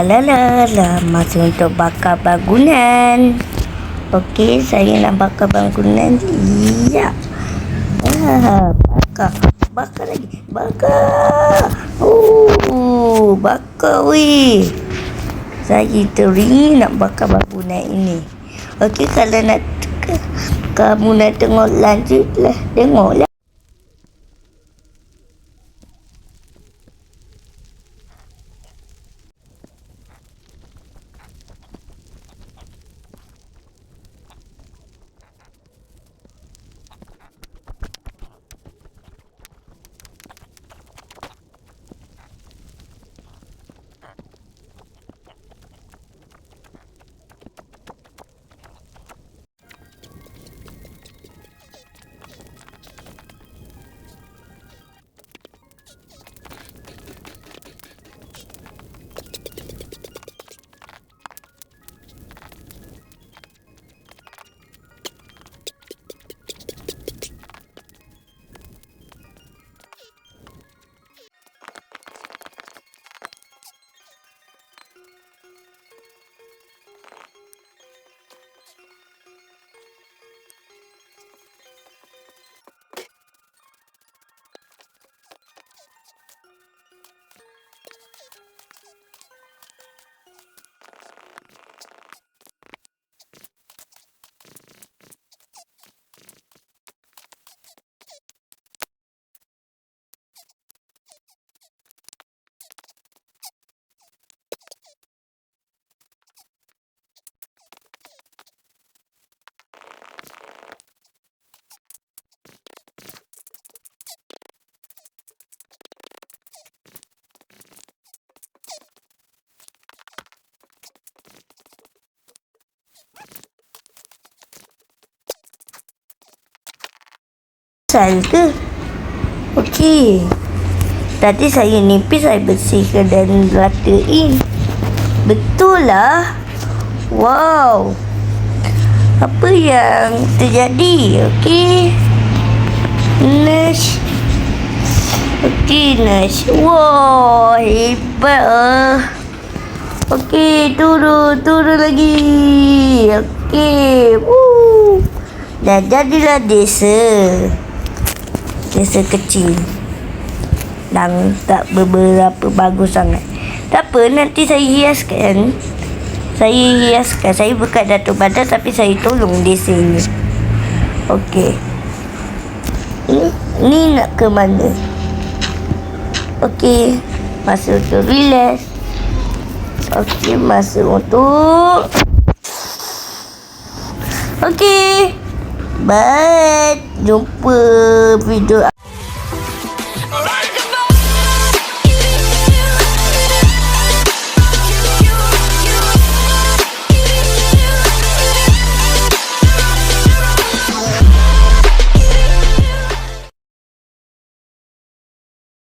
Lalala, masa untuk bakar bangunan. Okey, saya nak bakar bangunan. Iya. Bakar lagi. Bakar. Bakar weh. Saya teringin nak bakar bangunan ini. Okey, kalau nak kamu nak tengok lanjutlah. Tengoklah. Saya ke? Okey. Tadi saya nipis, saya bersihkan dan ratain. Betul lah. Wow. Apa yang terjadi? Okey. Nash. Okey, Nash. Wow, hebat. Okey, turun lagi. Okey. Dah jadilah desa kecil dan tak beberapa bagus sangat. Tak apa, nanti saya hiaskan. Saya bukan Datuk Badar, tapi saya tolong desa ini. Okey. Ni nak ke mana? Okey, masa untuk relax. Okey, masa untuk okey. Bye. Jumpa video